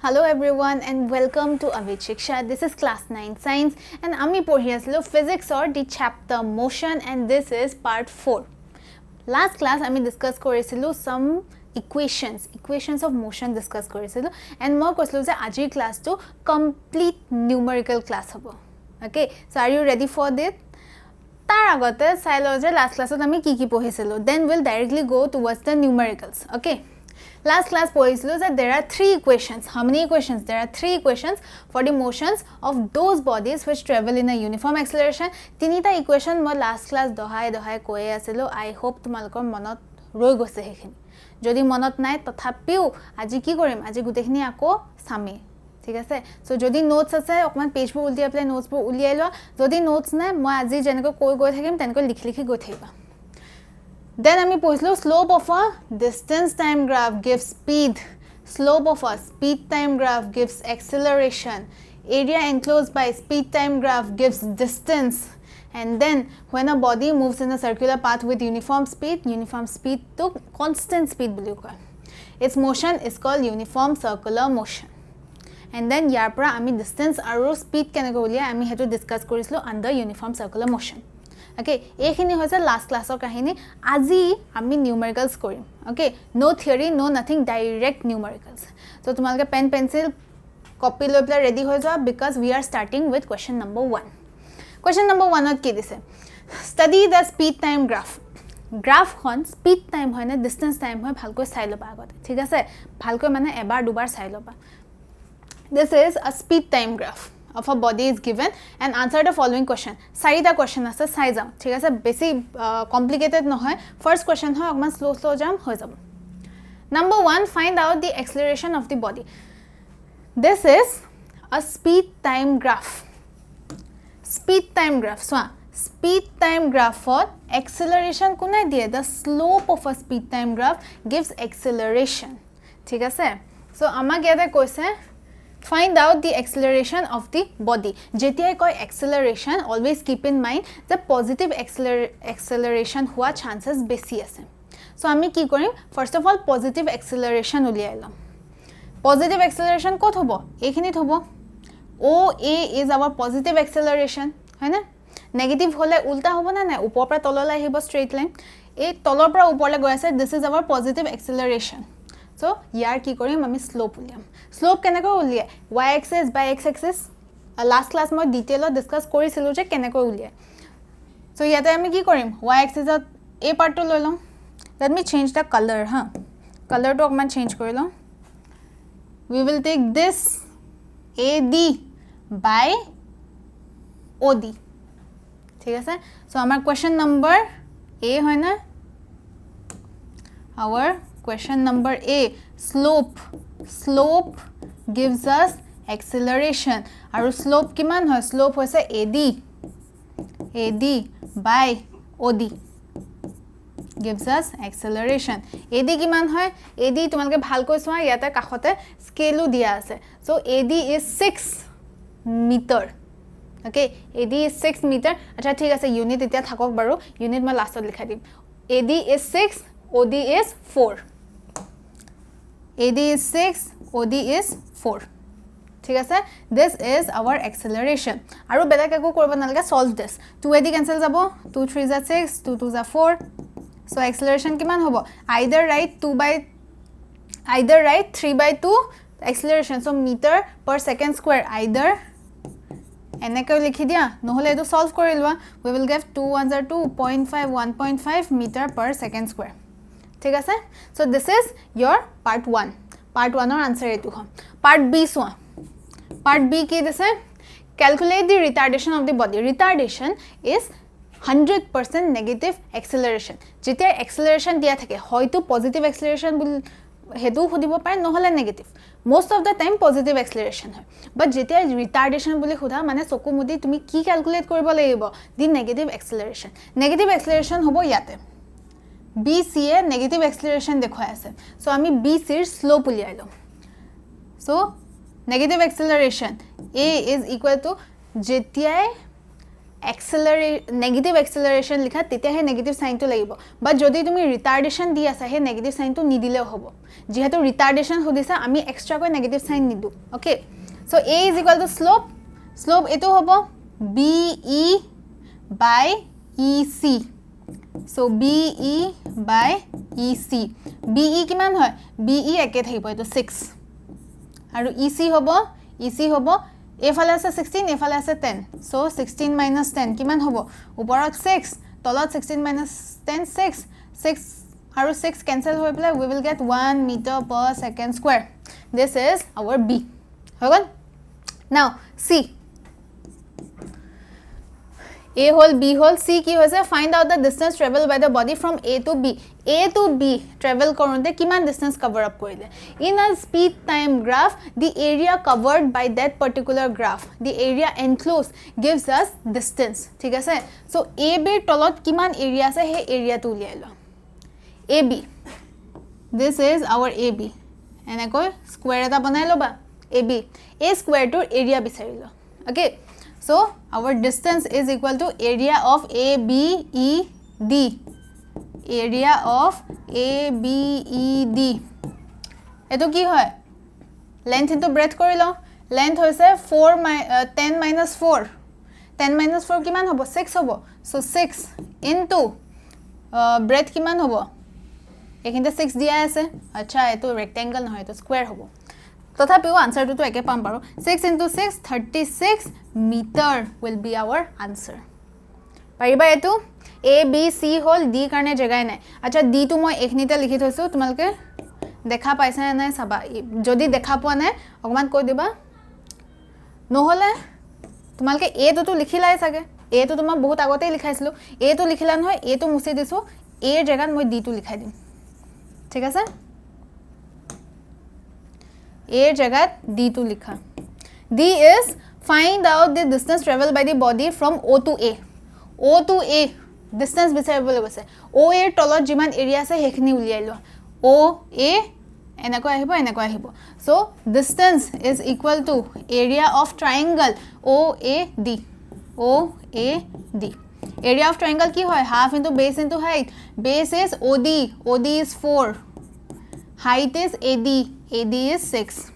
Hello everyone and welcome to Avid Shiksha. This is class 9 science and ami porhi asilo physics or the chapter motion and this is part 4. Last class ami discuss korisilo some equations of motion discuss korisilo and more koisilo je ajir class to complete numerical class hobo. Okay, so are you ready for this? Tar agote sai lo je last class ot ami ki pohisilo, then we'll directly go towards the numericals. Okay, last class pohisilo that there are three equations. How many equations? There are three equations for the motions of those bodies which travel in a uniform acceleration. Tinita equation mo last class dohai koe asilo. I hope tumalokor monot roi goise hekhini. Jodi monot nai tothapiu aji ki korim, aji gutekhini ako sami. ঠিক আছে so যদি notes আছে অকমান পেজবোৰ উলিয়াই play নোটসবোৰ উলিয়াই লোৱা যদি notes নাই মই আজি যেনেকৈ গৈ থাকিম তেনেকৈ লিখি গৈ থাকিবা Then আমি পঢ়িলো slope of a distance time graph gives speed. Slope of a speed time graph gives acceleration. Area enclosed by speed time graph gives distance. And then when a body moves in a circular path with uniform speed to constant speed বুলি কয়. Its motion is called uniform circular motion. And then ইয়াৰ পৰা আমি distance আৰু speed কেনেকৈ উলিয়াই আমি হেতু discuss কৰিছিলো under uniform circular motion. Okay, এইখিনি হৈছে লাস্ট ক্লাসৰ কাহিনী আজি আমি নিউমেৰিকেলস কৰিম okay no theory no nothing direct numericals so তোমালকে পেন পেন্সিল কপি লৈ প্লে ৰেডি হৈ যোৱা because we are starting with question number 1 question number 1 ত কি দিছে study the speed time graph graph খন speed time হয় না distance time হয় ভালকৈ চাই লবা আগতে ঠিক আছে ভালকৈ মানে এবাৰ দুবাৰ চাই লবা this is a speed time graph of a body is given and answer the following question. Sarita question ase sai jam. Thik ase basi complicated nohoy. First question hoy okman slow jam hoy jabo. Number 1 find out the acceleration of the body. This is a speed time graph. Speed time graph. So speed time graph for acceleration kunai diye the slope of a speed time graph gives acceleration. Thik ase so amak yate koise Find out the acceleration of the body. Jetiai koi acceleration, always keep in mind the positive acceleration hua chances besi ase. So ami ki korim? First of all, positive acceleration uliyai lom. Positive acceleration kot hobo? Ekhinit hobo. OA is our positive acceleration. Hai na? Negative hole ulta hobo na na? Upor pra tolol ahibo straight line. E tolor pra upor le goi ase. This is our positive acceleration. So, यार की करें mummy slope उलियम slope केने को उलिये y axis by x axis last class में detail और discuss कोरी सिलो जे केने को उलिये so याते हमें की करें y axis और a part तो ले लो let me change the color हाँ color तो अकमान change कर लो we will take this AD by OD ठीक है सर so हमारा question number A है ना our Question number A, slope gives us acceleration. Aru slope kiman hoy? Slope hoise AD by OD gives us acceleration. AD kiman hoy? AD tumalke bhalkoi soa yate kakhote scale dia ase. So AD is 6 meter. Okay, AD is 6 meter. Acha thik ase unit etia thakok baru unit ma last likhai dim. AD is 6, OD is 4. AD is 6, OD is 4. ठीक है sir this is our acceleration आरो बेटा क्या को करबा नालगा solve this 2 AD cancel जाबो 2 3 is 6 2 2 is 4 so acceleration किमान होबो either write 3 by 2 acceleration so meter per second square either एने को लिखि दिया নহলে এটো solve কৰি লবা we will get 2 1s are 2 0.5 1.5 meter per second square ठीक है so this is your part 1 part 1 और answer एतु हम part B सुआ part B की दिसे calculate the retardation of the body retardation is 100% negative acceleration जेते acceleration दिया থাকে হয়তো positive acceleration हेतु খুদিব পারে নহলে negative most of the time positive acceleration হয় but যেতে retardation বুলি খুদা মানে চকু মুদি তুমি কি calculate কৰিব লাগিব the negative acceleration হবো ইয়াতে BC ए negative acceleration देखो ऐसे so आमी BC slope उलियाई लो so negative acceleration A is equal to जेतियाय নেগেটিভ এক্সেলাৰেশ্যন লিখা তেতিয়াহে নেগেটিভ সাইনটো লাগিব বাট যদি তুমি ৰিটাৰ্ডেশ্যন দি আছা হে নেগেটিভ সাইনটো নিদিলেও হ'ব যেহেতু ৰিটাৰ্ডেশ্যন হদিছা আমি এক্সট্ৰাকৈ নেগেটিভ সাইন নিদু okay so a is equal to slope এটো হ'ব be by ec so be by ec be কিমান হয় be একে থাকিব এটো 6 আৰু ec হ'ব এফালে আছে 16 এফালে আছে 10 so 16 minus 10 কিমান হ'ব ওপৰত 6 তলত 16 minus 10 6 আৰু 6 cancel হৈ পেলাই we will get 1 meter per second square this is our b হৈ গল now c a whole b whole c কি হৈছে find out the distance traveled by the body from a to b travel কৰোঁতে কিমান distance cover up কৰিলে in a speed time graph the area covered by that particular graph the area enclosed gives us distance ঠিক আছে so a b তলত কিমান area আছে হে area টো উলিয়াই ল ab this is our ab এনেকৈ square এটা বনাই লবা ab a square টোৰ area বিচাৰি ল okay so our distance is equal to area of ABED area of ABED এটো কি হয় length into breadth কৰি ল length হৈছে 10 minus 4 কিমান হ'ব 6 হ'ব so 6 into breadth কিমান হ'ব এখিনতে 6 দিয়া আছে আচ্ছা এটো rectangle নহয় এটো square হ'ব তথাপিও আনসাৰটো তো একে পাম পাৰো 6 into 6 36 meter will be our answer পাৰিবা এটো a b c hall d কাৰণে জেগাই নাই আচ্ছা d টো মই এখনিতে লিখি থৈছো তোমালকে দেখা পাইছা না নাই সাবা যদি দেখা পোৱা নাই অকমান কৈ দিবা নহলে তোমালকে a টো লিখিলাই সাগে a টো তোমাৰ বহুত আগতে লিখাইছিলো a টো লিখিলা নহয় a টো মুছি দিছো a ৰ জায়গাত মই d টো লিখাই দিম ঠিক আছে a jagat d to likha d is find out the distance traveled by the body from o to a distance বিচাৰিবলৈ কৈছে o a তলত যিমান এৰিয়া আছে হেখিনি উলিয়াই ল o a এনেকৈ আহিব so distance is equal to area of triangle o a d area of triangle কি হয় half into base into height base is od is 4 height is ad is 6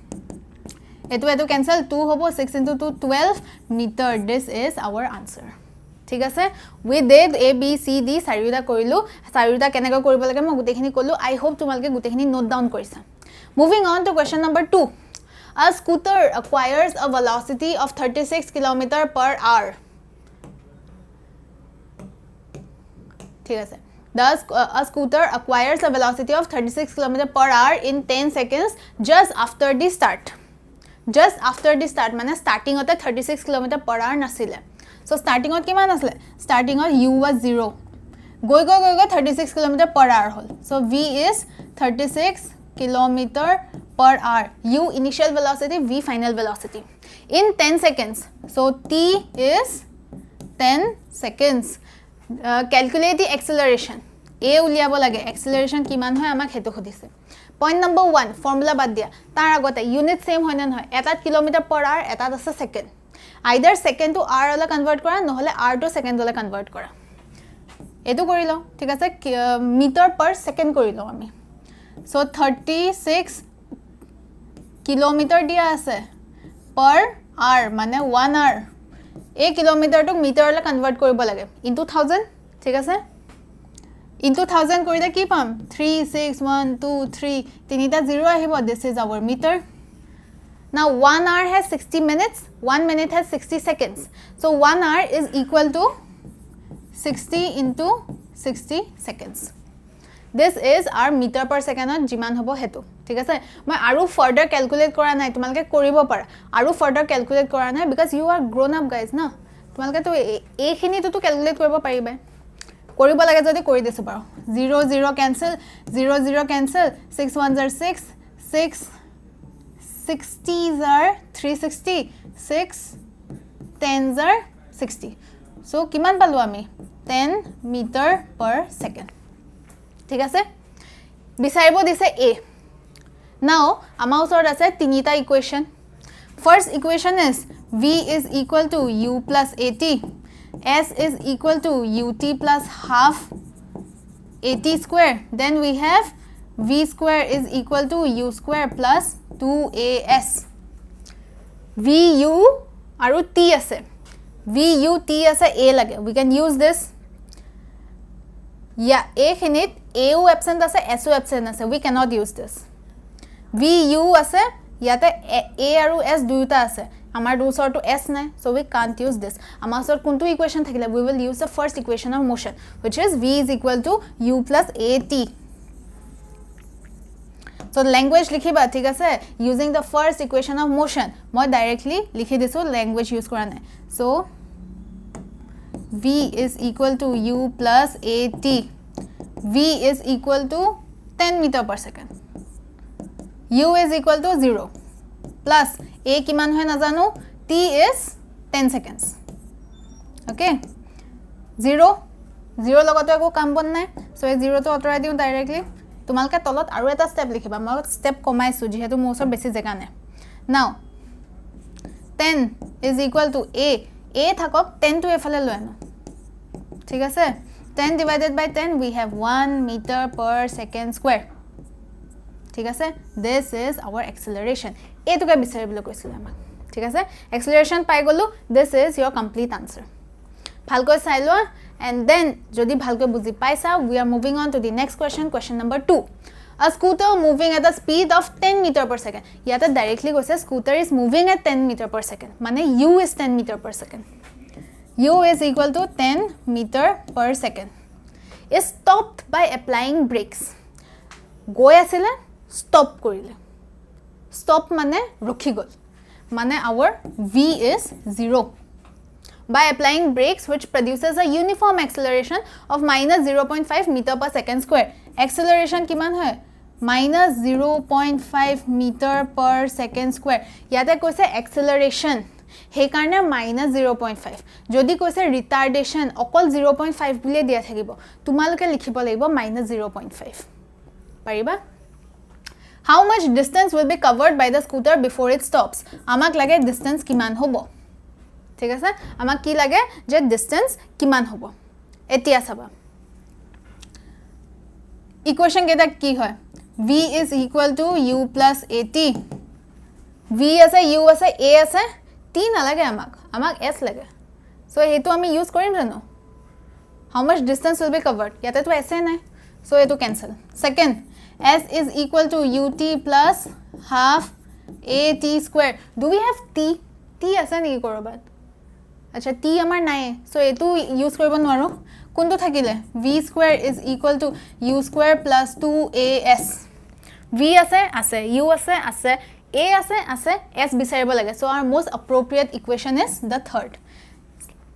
eto cancel 2 hobo 6 into 2 12 meter this is our answer ঠিক আছে we did a b c d চাৰিটা কৰিলো চাৰিটা কেনেকৈ কৰিব লাগে মই গুটেখিনি কলো I hope তোমালকে গুটেখিনি নোট ডাউন কৰিছা moving on to question number 2 a scooter acquires a velocity of 36 km/h ঠিক আছে a scooter acquires a velocity of 36 km/h in 10 seconds just after the start মানে starting ote 36 km/h nasile so starting ot kiman asle starting ot u was 0 goi 36 km/h hol so v is 36 km/h u initial velocity v final velocity in 10 seconds so t is 10 seconds calculate the acceleration a উলিয়াব লাগে acceleration কিমান হয় আমাক হেতু খুদিছে point number 1 formula বাদ দিয়া তাৰ আগতে unit same হয় না নহয় এটা km/h এটা আছে second either second to r লে কনভার্ট কৰা নহলে r to second লে কনভাৰ্ট কৰা এটো কৰি লও ঠিক আছে মিটাৰ per second কৰি লও আমি so 36 কিলোমিটাৰ দিয়া আছে per r মানে 1 r a কিলোমিটাৰটো মিটাৰলে কনভাৰ্ট কৰিব লাগে into 1000 ঠিক আছে into 1000 কৰিলে কি পাম 3 6 1 2 3 তিনিটা 0 আহিব this is our meter now 1 hour has 60 minutes 1 minute has 60 seconds so 1 hour is equal to 60 into 60 seconds this is our meter per second jiman hobo hetu ঠিক আছে মই আৰু further calculate কৰা নাই তোমালকে কৰিব পাৰা আৰু further calculate কৰা নাই because you are grown up guys না তোমালকে তো এইখিনি তো calculate কৰিব পাৰিবা কৰিব লাগে যদি কৰি দিছো বাৰু 0 0 cancel 0 0 cancel 6 1s are 6 6 60s are 360 6 10s are 60 so কিমান পালো আমি 10 meter per second ঠিক আছে বিচাৰিব দিছে a now আমাৰ ওচৰত আছে তিনিটা ইকুৱেচন first equation is v is equal to u plus at S is equal to ut plus half at square. Then we have v square is equal to u square plus 2as. vu aru t ase, vu t ase a lage, we can use this. Yeah, a khinit a u absent ase, s u absent ase, we cannot use this. vu ase yate a aru s duita ase, amar do sort to s nai, so we can't use this. Amar sort kuntu equation thakile, we will use the first equation of motion, which is v is equal to u plus at. So language likhiba, thik ase, using the first equation of motion. Moi directly likhi disu, language use kora nai. So v is equal to u plus at. V is equal to 10 meter per second. U is equal to 0 plus a kiman hoy najanu, t is 10 seconds. Okay, 0 logoto eko kam bon nai, so e 0 to otorai diu directly. Tumalke tolot aru eta step likhiba, moi step komaisu jehetu mo osor besi jega nai. Now 10 is equal to a thakok 10 to efale loi anu, thik ase. 10 divided by 10, we have 1 meter per second square. ঠিক আছে, this is our acceleration. এটুকে বিচাৰিবলৈ কৈছিল আমাক, ঠিক আছে, acceleration পাই গলো. This is your complete answer. ভালকৈ চাই লোৱা, and then যদি ভালকৈ বুজি পাইছা, we are moving on to the next question, question number 2. A scooter moving at the speed of 10 meter per second. ইয়াতে directly কৈছে scooter is moving at 10 meter per second, মানে u is 10 meter per second. u is equal to 10 meter per second. Is stopped by applying brakes. গৈ আছিলে, stop korile. Stop mane rukhi gol, mane our v is 0. By applying brakes, which produces a uniform acceleration of minus 0.5 meter per second square. Acceleration kiman hoy? Minus 0.5 meter per second square. Yate koise acceleration, he karne minus 0.5. Jodi koise retardation, okol 0.5 bule dia thakibo, tumaloke likhibo lagibo minus 0.5. Pariba? How much distance will be covered by the scooter before it stops? Amak lage distance kiman hobo, thik ase, amak ki lage je distance kiman hobo. Etia saba equation keta ki hoy? V is equal to u plus at. V ase, u ase, a ase, t nalage amak s lage, so hetu ami use korim jano. How much distance will be covered? Yate to s nai, so etu cancel. Second, s is equal to ut plus half at square. Do we have t? T ase niki korobat? Acha t amar nai, so etu use koribo nwaro. Kuntu thakile v square is equal to u square plus 2as. V ase, u ase, a ase, s bisaribo lage. So our most appropriate equation is the third.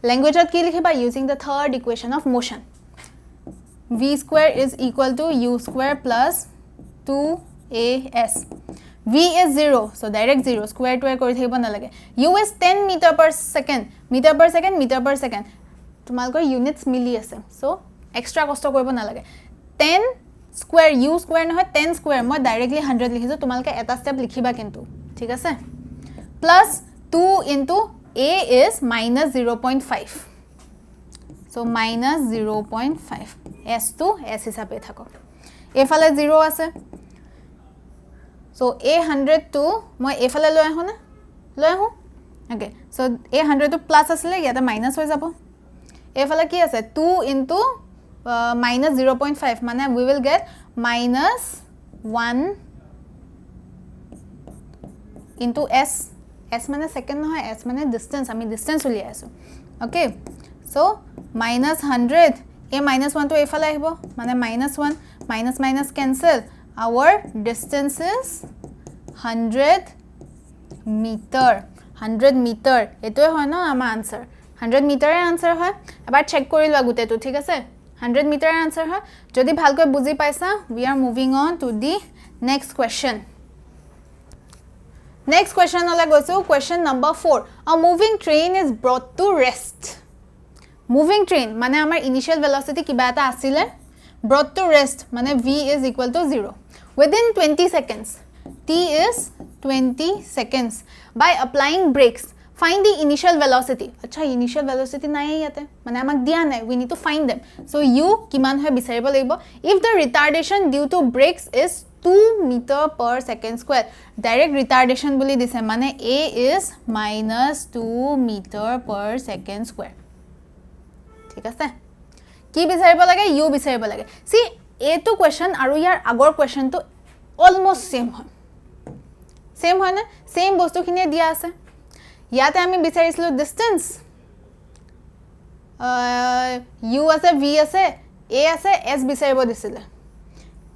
Language at ki likhiba? Using the third equation of motion. V square is equal to u square plus 2as. V is 0, so direct 0, square to kori thakibo nalage. U is 10 meter per second, meter per second, meter per second. Tumalkor units milli ase, so extra kosto koribo nalage. 10 square, u square nohoy 10 square, moi directly 100 likhisu, tumalke eta step likhiba kintu, thik ase. Plus 2 into a is minus 0.5. So minus 0.5. S to S hisabe thako. Efale 0 ase. So a 100 to moi efale loi ahu na? Loi ahu. Okay. So a 100 to plus asile yata minus hoi jabo. Efale ki ase? 2 into minus 0.5. Mane we will get minus 1 into S. S mane second no hai, S mane distance. Ami distance uli asu. Okay. So minus 100, a minus 1 to a fala ahibo, mane minus 1, minus minus cancel. Our distance is 100 meter. 100 meter. Eto hoy no ama answer. 100 meter answer hoy. Abar check kori lua gute tu, thik ase? 100 meter answer hoy. Jodi bhalkoi buji paisa, we are moving on to the next question. Next question ola goisu, question number 4. A moving train is brought to rest. Moving train mane amar initial velocity kiba eta asile, brought to rest mane v is equal to 0 within 20 seconds. T is 20 seconds by applying brakes. Find the initial velocity. अच्छा initial velocity নাই ইয়াতে মানে আমাক দিয়া নাই, we need to find them. So u কিমান হয় বিচাৰিব লাগিব. If the retardation due to brakes is 2 meter per second square, direct retardation বুলি দিছে মানে a is -2 meter per second square. ঠিক আছে, কি বিচাৰিব লাগে, u বিচাৰিব লাগে. See, এইটো question আৰু ইয়াৰ আগৰ question টো almost same হয়. Same হয় না, same বস্তুখিনি দিয়া আছে. ইয়াতে আমি বিচাৰিছিলো distance, u আছে, v আছে, a আছে, s বিচাৰিব দিছিলে.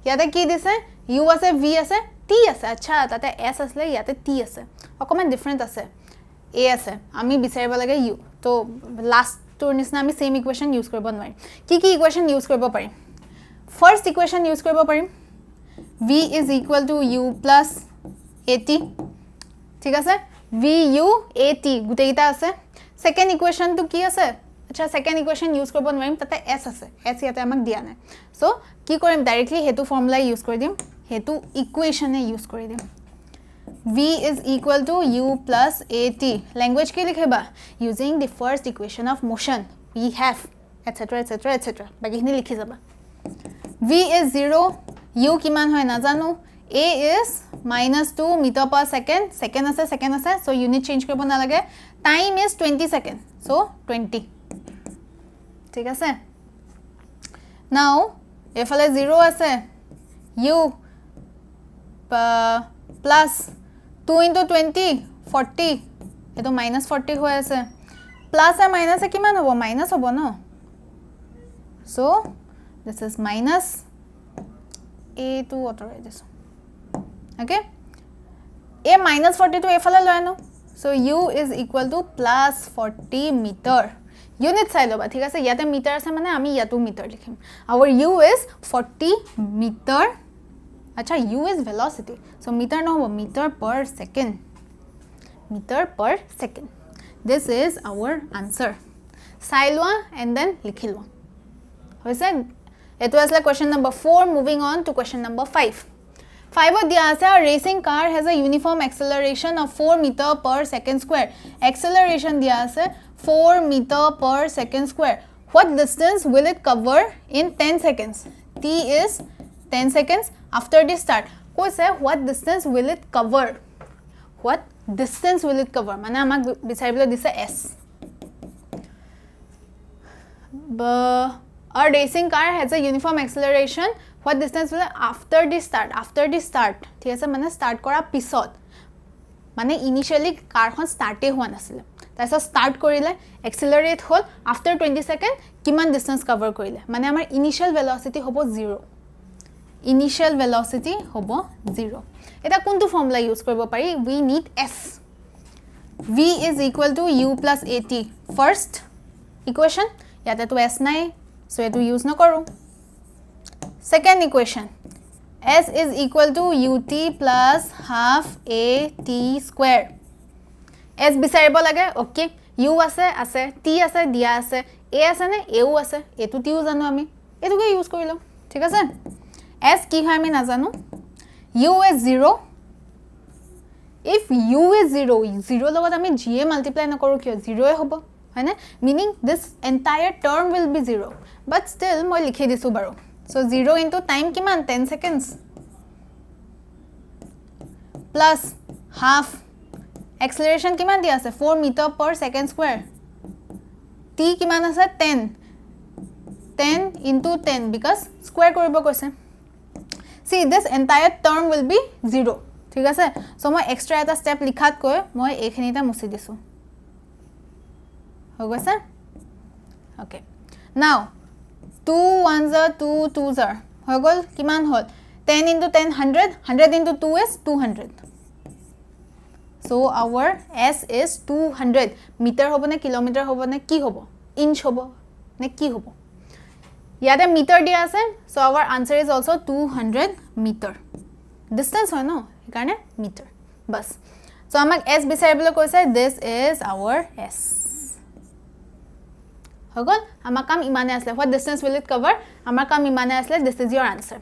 ইয়াতে কি দিছে, u আছে, v আছে, t আছে. আচ্ছা তাতে s আছে, ইয়াতে t আছে, অকমান ডিফাৰেন্ট আছে, a আছে, আমি বিচাৰিব লাগে u. তো লাষ্ট তোৰ নিচিনা আমি সেম ইকুৱেশ্যন ইউজ কৰিব নোৱাৰিম. কি কি ইকুৱেশ্যন ইউজ কৰিব পাৰিম, ফাৰ্ষ্ট ইকুৱেশ্যন ইউজ কৰিব পাৰিম, v is equal to u plus at. ঠিক আছে, v u at গুটেইটা আছে. সেকেন্ড ইকুৱেশ্যন তো কি আছে, আচ্ছা সেকেন্ড ইকুৱেশ্যন ইউজ কৰিব নোৱাৰিম, তাতে s আছে, s ইয়াতে আমাক দিয়া নাই. সো কি কৰিম, ডাইৰেক্টলি হেতু ফৰ্মুলা ইউজ কৰি দিম, হেতু ইকুৱেশ্যনে ইউজ কৰি দিম. v is equal to u plus at. language কি লিখিবা, using the first equation of motion we have etc etc etc বাকিখিনি লিখি যাবা. v is 0, u কিমান হয় নাজানো, a is -2 meter per second, second আছে, so unit change কৰিব নালাগে. time is 20 seconds, so 20. ঠিক আছে, now এফালে 0 আছে, u plus 2 into 20 40, এটো -40 হৈ আছে, প্লাস আর মাইনাস এ কিমান হ'ব, মাইনাস হ'ব ন, so this is minus a to অতৰাই দিছো. okay, a -40 to এফালে লৈ আনো, so u is equal to plus 40 meter. unit চাই লবা, ঠিক আছে, ইয়াতে মিটাৰ আছে মানে আমি ইয়াতো মিটাৰ লিখিম. our u is 40 meter. আচ্ছা, u is velocity, so meter নহব, meter per second, meter per second. this is our answer. চাই লোৱা and then লিখি লোৱা হৈছে. এটো আসলে question number 4. moving on to question number 5. 5 দিয়া আছে, a racing car has a uniform acceleration of 4 meter per second square. acceleration দিয়া আছে 4 meter per second square. what distance will it cover in 10 seconds? t is 10 seconds after the start. কৈছে what distance will it cover, what distance will it cover মানে আমাক বিচাৰিবলৈ দিছে s. a racing car has a uniform acceleration, what distance will after the start, after the start. ঠিক আছে, মানে start কৰা পিছত, মানে initially কাৰখন startে হোৱা নাছিল, তাৰপিছত start কৰিলে, accelerate হ'ল, after 20 second কিমান distance cover কৰিলে, মানে আমাৰ initial velocity হ'ব 0, initial velocity হ'ব 0. এটা কোনটো ফৰ্মুলা ইউজ কৰিব পাৰি, we need s. v is equal to u plus at. first equation, ইয়াতে তো s নাই, so এটো ইউজ নকৰো. second equation, s is equal to ut plus half at square. s বিচাৰিব লাগে, okay, u আছে, t আছে, দিয়া আছে, a আছে নে, a ও আছে, এটো t ও জানো আমি, এটোকে ইউজ কৰিলো. ঠিক আছে, s কি হয় আমি নাজানো, u is 0. if u is 0, 0 লগত আমি g এ মাল্টিপ্লাই নকৰো কিয়, 0 এ হ'ব হয় না, meaning this entire term will be 0, but still মই লিখি দিছো বাৰু. so 0 into time কিমান, 10 seconds plus half, acceleration কিমান দিয়া আছে, 4 meter per second square, t কিমান আছে, 10, 10 into 10 because square কৰিব কৈছে. see this entire term will be 0. ঠিক আছে, so মই এক্সট্ৰা এটা স্টেপ লিখাত কৈ মই এইখিনিটা মুছি দিছো, হৈ গৈছে. okay, now 2 1s are 2 2s are হৈ গল, কিমান হল, 10 into 10 100, 100 into 2 is 200. so our s is 200. Metre হ'ব নে কিলোমিটাৰ হ'ব নে কি হ'ব, ইঞ্চ হ'ব নে কি হ'ব, ইয়াতে মিটাৰ দিয়া আছে, so our answer is also 200 meter. distance হয় ন, সেইকাৰণে মিটাৰ বাস. so আমাক s বিচাৰিবলৈ কৈছে, this is our s. হৈ গল, আমাৰ কাম ইমানে আছে, what distance will it cover, আমাৰ কাম ইমানে আছে, this is your answer.